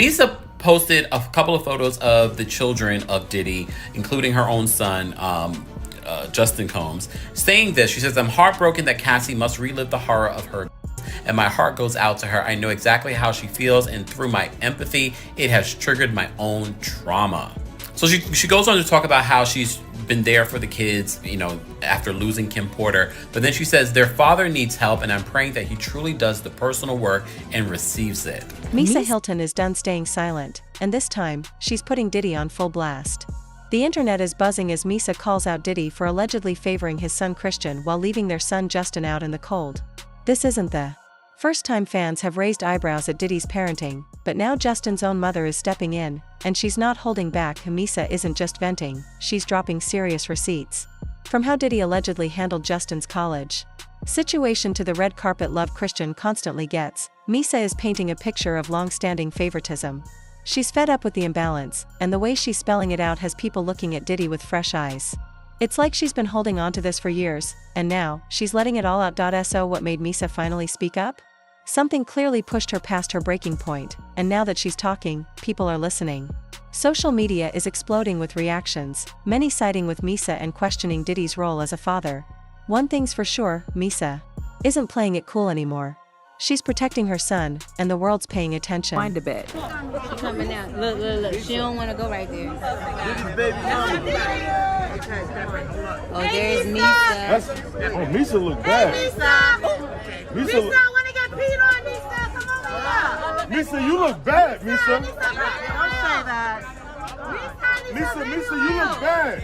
Misa posted a couple of photos of the children of Diddy, including her own son, Justin Combs, saying this. She says, "I'm heartbroken that Cassie must relive the horror of her, and my heart goes out to her. I know exactly how she feels, and through my empathy, it has triggered my own trauma." So she goes on to talk about how she's been there for the kids, after losing Kim Porter. But then she says, "Their father needs help, and I'm praying that he truly does the personal work and receives it." Misa Hilton is done staying silent, and this time, she's putting Diddy on full blast. The internet is buzzing as Misa calls out Diddy for allegedly favoring his son Christian while leaving their son Justin out in the cold. This isn't the first time fans have raised eyebrows at Diddy's parenting, but now Justin's own mother is stepping in, and she's not holding back. Misa isn't just venting, she's dropping serious receipts. From how Diddy allegedly handled Justin's college situation to the red carpet love Christian constantly gets, Misa is painting a picture of long-standing favoritism. She's fed up with the imbalance, and the way she's spelling it out has people looking at Diddy with fresh eyes. It's like she's been holding on to this for years, and now, she's letting it all out. So what made Misa finally speak up? Something clearly pushed her past her breaking point, and now that she's talking, people are listening. Social media is exploding with reactions, many siding with Misa and questioning Diddy's role as a father. One thing's for sure, Misa isn't playing it cool anymore. She's protecting her son, and the world's paying attention. Wind a bit. She coming out. Look. She don't want to go right there. Oh, there's Misa. Misa look bad. Misa, I want to get peed on, Misa. Come over here. Misa, you look bad, Misa. Don't say that. Misa, you look bad.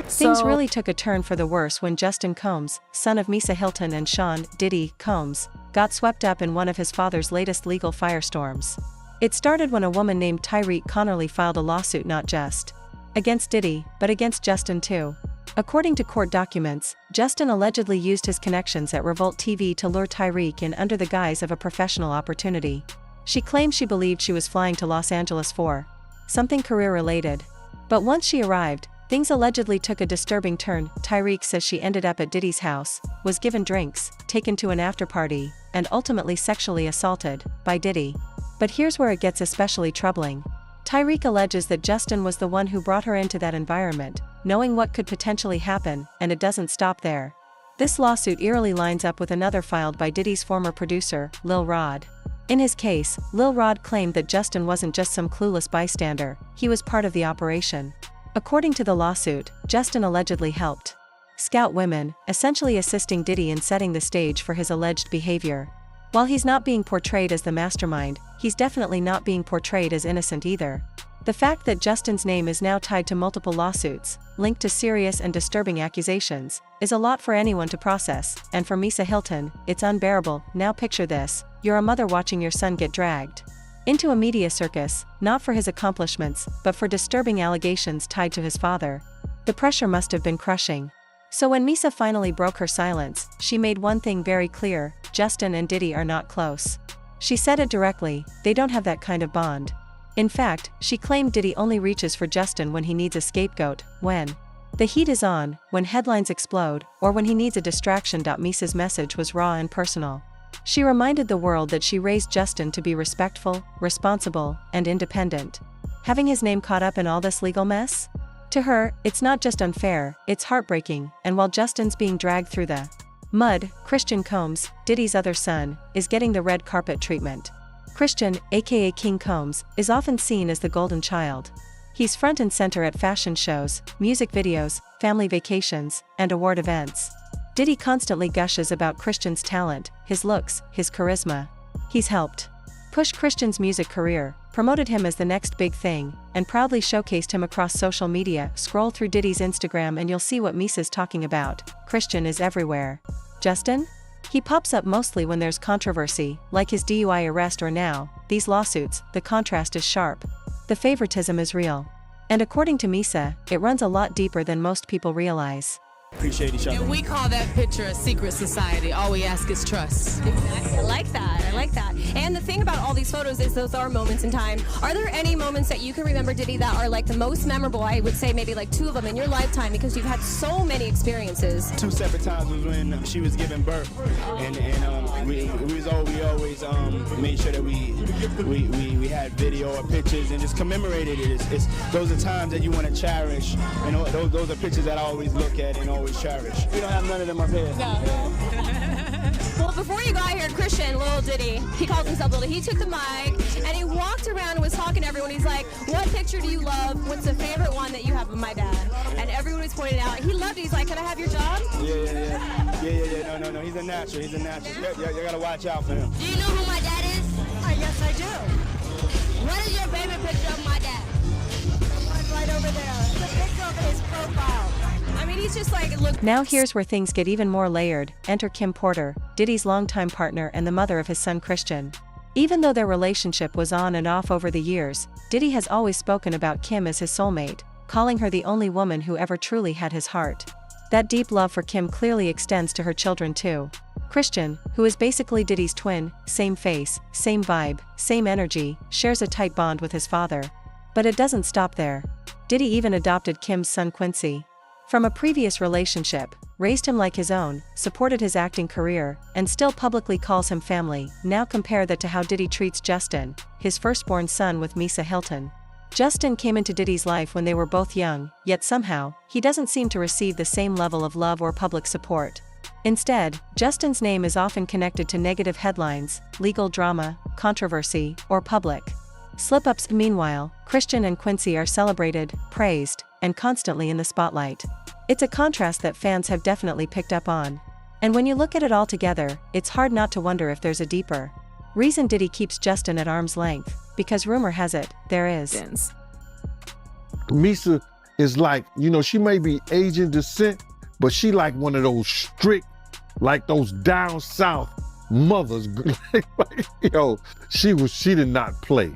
Things really took a turn for the worse when Justin Combs, son of Misa Hilton and Sean Diddy Combs, got swept up in one of his father's latest legal firestorms. It started when a woman named Tyreek Connerly filed a lawsuit not just against Diddy, but against Justin too. According to court documents, Justin allegedly used his connections at Revolt TV to lure Tyreek in under the guise of a professional opportunity. She claimed she believed she was flying to Los Angeles for something career-related. But once she arrived, things allegedly took a disturbing turn. Tyreek says she ended up at Diddy's house, was given drinks, taken to an after-party, and ultimately sexually assaulted by Diddy. But here's where it gets especially troubling. Tyreek alleges that Justin was the one who brought her into that environment, knowing what could potentially happen, and it doesn't stop there. This lawsuit eerily lines up with another filed by Diddy's former producer, Lil Rod. In his case, Lil Rod claimed that Justin wasn't just some clueless bystander, he was part of the operation. According to the lawsuit, Justin allegedly helped scout women, essentially assisting Diddy in setting the stage for his alleged behavior. While he's not being portrayed as the mastermind, he's definitely not being portrayed as innocent either. The fact that Justin's name is now tied to multiple lawsuits, linked to serious and disturbing accusations, is a lot for anyone to process, and for Misa Hilton, it's unbearable. Now picture this, you're a mother watching your son get dragged into a media circus, not for his accomplishments, but for disturbing allegations tied to his father. The pressure must have been crushing. So when Misa finally broke her silence, she made one thing very clear, Justin and Diddy are not close. She said it directly, they don't have that kind of bond. In fact, she claimed Diddy only reaches for Justin when he needs a scapegoat, when the heat is on, when headlines explode, or when he needs a distraction. Misa's message was raw and personal. She reminded the world that she raised Justin to be respectful, responsible, and independent. Having his name caught up in all this legal mess? To her, it's not just unfair, it's heartbreaking, and while Justin's being dragged through the mud, Christian Combs, Diddy's other son, is getting the red carpet treatment. Christian, aka King Combs, is often seen as the golden child. He's front and center at fashion shows, music videos, family vacations, and award events. Diddy constantly gushes about Christian's talent, his looks, his charisma. He's helped push Christian's music career, promoted him as the next big thing, and proudly showcased him across social media. Scroll through Diddy's Instagram and you'll see what Misa's talking about. Christian is everywhere. Justin? He pops up mostly when there's controversy, like his DUI arrest or now, these lawsuits. The contrast is sharp. The favoritism is real. And according to Misa, it runs a lot deeper than most people realize. appreciate each other. And we call that picture a secret society. All we ask is trust. Exactly. I like that. I like that. And the thing about all these photos is those are moments in time. Are there any moments that you can remember, Diddy, that are like the most memorable? I would say maybe like 2 of them in your lifetime because you've had so many experiences. 2 separate times was when she was giving birth, and we always made sure that we had video or pictures and just commemorated it. Those are times that you want to cherish, and those are pictures that I always look at and always cherish. We don't have none of them up here. No. Well, before you got here, Christian, little Diddy, he calls himself Little, he took the mic and he walked around and was talking to everyone. He's like, what picture do you love? What's the favorite one that you have of my dad? And everyone was pointing out. He loved it. He's like, can I have your job? Yeah. No. He's a natural. You gotta watch out for him. Do you know who my dad is? Yes, I do. What is your favorite picture of my dad? Right over there. The picture of his profile. I mean, he's just like, look. Now here's where things get even more layered. Enter Kim Porter, Diddy's longtime partner and the mother of his son Christian. Even though their relationship was on and off over the years, Diddy has always spoken about Kim as his soulmate, calling her the only woman who ever truly had his heart. That deep love for Kim clearly extends to her children too. Christian, who is basically Diddy's twin, same face, same vibe, same energy, shares a tight bond with his father. But it doesn't stop there. Diddy even adopted Kim's son Quincy from a previous relationship, raised him like his own, supported his acting career, and still publicly calls him family. Now compare that to how Diddy treats Justin, his firstborn son with Misa Hilton. Justin came into Diddy's life when they were both young, yet somehow, he doesn't seem to receive the same level of love or public support. Instead, Justin's name is often connected to negative headlines, legal drama, controversy, or public slip-ups. Meanwhile, Christian and Quincy are celebrated, praised, and constantly in the spotlight. It's a contrast that fans have definitely picked up on. And when you look at it all together, it's hard not to wonder if there's a deeper reason Diddy keeps Justin at arm's length, because rumor has it, there is. Misa is like, she may be Asian descent, but she like one of those strict, like those down south mothers. She did not play.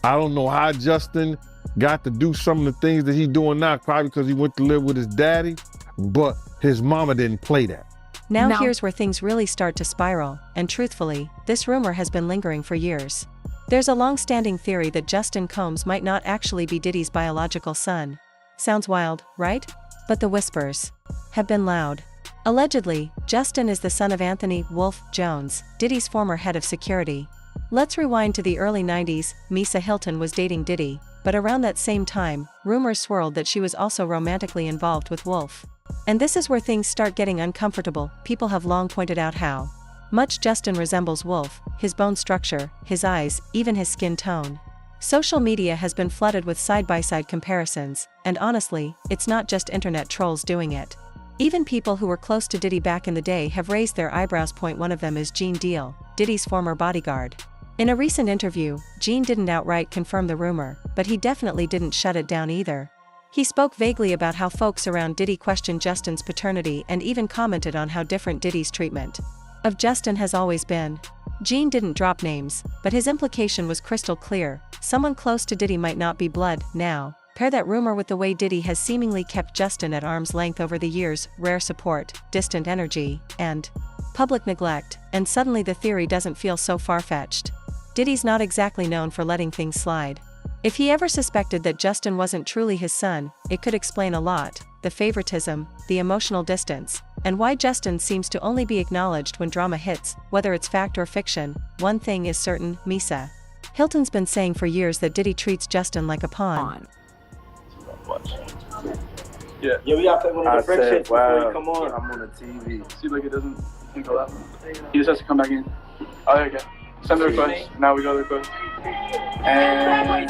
I don't know how Justin got to do some of the things that he's doing now, probably because he went to live with his daddy, but his mama didn't play that. Now here's where things really start to spiral, and truthfully, this rumor has been lingering for years. There's a long-standing theory that Justin Combs might not actually be Diddy's biological son. Sounds wild, right? But the whispers have been loud. Allegedly, Justin is the son of Anthony "Wolf" Jones, Diddy's former head of security. Let's rewind to the early 90s. Misa Hilton was dating Diddy, but around that same time, rumors swirled that she was also romantically involved with Wolf. And this is where things start getting uncomfortable. People have long pointed out how much Justin resembles Wolf, his bone structure, his eyes, even his skin tone. Social media has been flooded with side-by-side comparisons, and honestly, it's not just internet trolls doing it. Even people who were close to Diddy back in the day have raised their eyebrows. One of them is Gene Deal, Diddy's former bodyguard. In a recent interview, Gene didn't outright confirm the rumor, but he definitely didn't shut it down either. He spoke vaguely about how folks around Diddy questioned Justin's paternity and even commented on how different Diddy's treatment of Justin has always been. Gene didn't drop names, but his implication was crystal clear. Someone close to Diddy might not be blood. Now, pair that rumor with the way Diddy has seemingly kept Justin at arm's length over the years, rare support, distant energy, and public neglect, and suddenly the theory doesn't feel so far-fetched. Diddy's not exactly known for letting things slide. If he ever suspected that Justin wasn't truly his son, it could explain a lot: the favoritism, the emotional distance, and why Justin seems to only be acknowledged when drama hits, whether it's fact or fiction. One thing is certain: Misa Hilton's been saying for years that Diddy treats Justin like a pawn. Yeah, we got to play one of the French shit before you come on. I'm on the TV. See, like it doesn't go that way. He just has to come back in. Oh, there you go. Send the request. Now we go to the request. And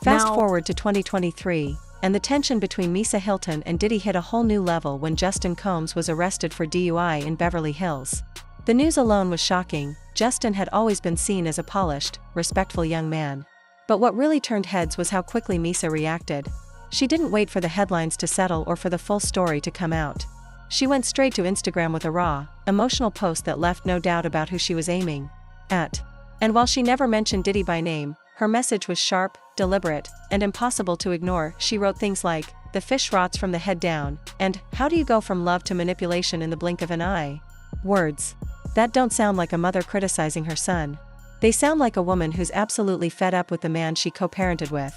Fast forward to 2023, and the tension between Misa Hilton and Diddy hit a whole new level when Justin Combs was arrested for DUI in Beverly Hills. The news alone was shocking. Justin had always been seen as a polished, respectful young man. But what really turned heads was how quickly Misa reacted. She didn't wait for the headlines to settle or for the full story to come out. She went straight to Instagram with a raw, emotional post that left no doubt about who she was aiming at. And while she never mentioned Diddy by name, her message was sharp, deliberate, and impossible to ignore. She wrote things like, the fish rots from the head down, and how do you go from love to manipulation in the blink of an eye? Words. That don't sound like a mother criticizing her son. They sound like a woman who's absolutely fed up with the man she co-parented with.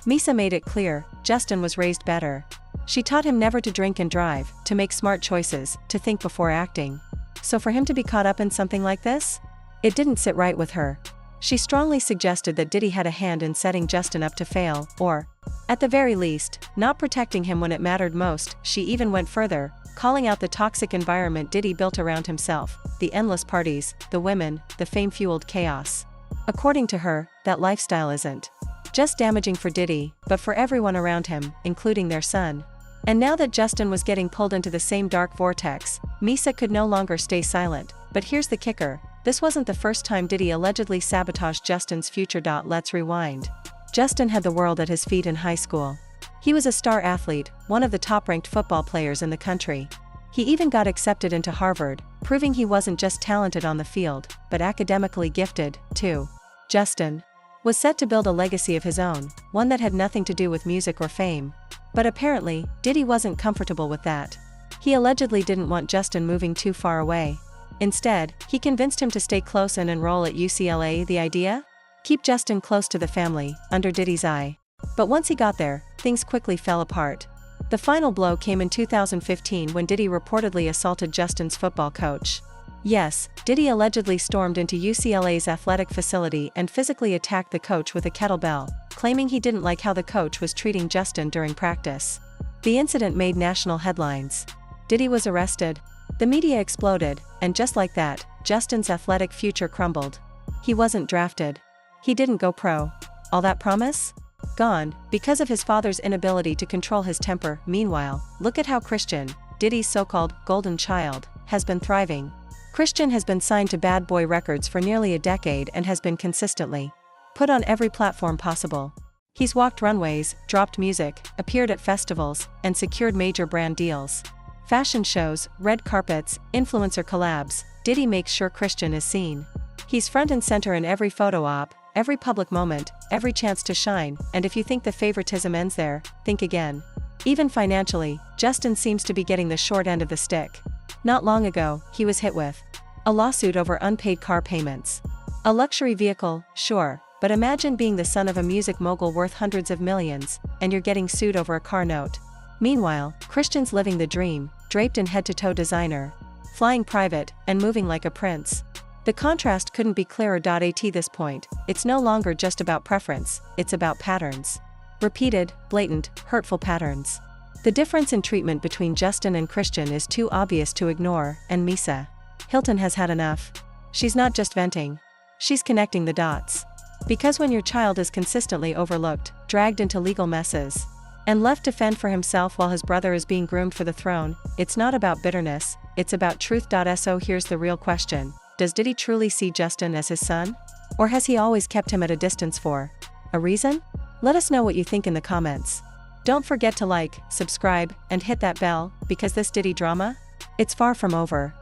Misa made it clear, Justin was raised better. She taught him never to drink and drive, to make smart choices, to think before acting. So for him to be caught up in something like this? It didn't sit right with her. She strongly suggested that Diddy had a hand in setting Justin up to fail, or, at the very least, not protecting him when it mattered most. She even went further, calling out the toxic environment Diddy built around himself, the endless parties, the women, the fame-fueled chaos. According to her, that lifestyle isn't just damaging for Diddy, but for everyone around him, including their son. And now that Justin was getting pulled into the same dark vortex, Misa could no longer stay silent. But here's the kicker. This wasn't the first time Diddy allegedly sabotaged Justin's future. Let's rewind. Justin had the world at his feet in high school. He was a star athlete, one of the top-ranked football players in the country. He even got accepted into Harvard, proving he wasn't just talented on the field, but academically gifted, too. Justin was set to build a legacy of his own, one that had nothing to do with music or fame. But apparently, Diddy wasn't comfortable with that. He allegedly didn't want Justin moving too far away. Instead, he convinced him to stay close and enroll at UCLA. The idea? Keep Justin close to the family, under Diddy's eye. But once he got there, things quickly fell apart. The final blow came in 2015 when Diddy reportedly assaulted Justin's football coach. Yes, Diddy allegedly stormed into UCLA's athletic facility and physically attacked the coach with a kettlebell, claiming he didn't like how the coach was treating Justin during practice. The incident made national headlines. Diddy was arrested. The media exploded, and just like that, Justin's athletic future crumbled. He wasn't drafted. He didn't go pro. All that promise? Gone, because of his father's inability to control his temper. Meanwhile, look at how Christian, Diddy's so-called golden child, has been thriving. Christian has been signed to Bad Boy Records for nearly a decade and has been consistently put on every platform possible. He's walked runways, dropped music, appeared at festivals, and secured major brand deals. Fashion shows, red carpets, influencer collabs, Diddy makes sure Christian is seen. He's front and center in every photo op, every public moment, every chance to shine, and if you think the favoritism ends there, think again. Even financially, Justin seems to be getting the short end of the stick. Not long ago, he was hit with a lawsuit over unpaid car payments. A luxury vehicle, sure, but imagine being the son of a music mogul worth hundreds of millions, and you're getting sued over a car note. Meanwhile, Christian's living the dream, draped in head-to-toe designer, flying private, and moving like a prince. The contrast couldn't be clearer. At this point, it's no longer just about preference, it's about patterns. Repeated, blatant, hurtful patterns. The difference in treatment between Justin and Christian is too obvious to ignore, and Misa Hilton has had enough. She's not just venting. She's connecting the dots. Because when your child is consistently overlooked, dragged into legal messes, and left to fend for himself while his brother is being groomed for the throne, it's not about bitterness, it's about truth. So here's the real question. Does Diddy truly see Justin as his son? Or has he always kept him at a distance for a reason? Let us know what you think in the comments. Don't forget to like, subscribe, and hit that bell, because this Diddy drama? It's far from over.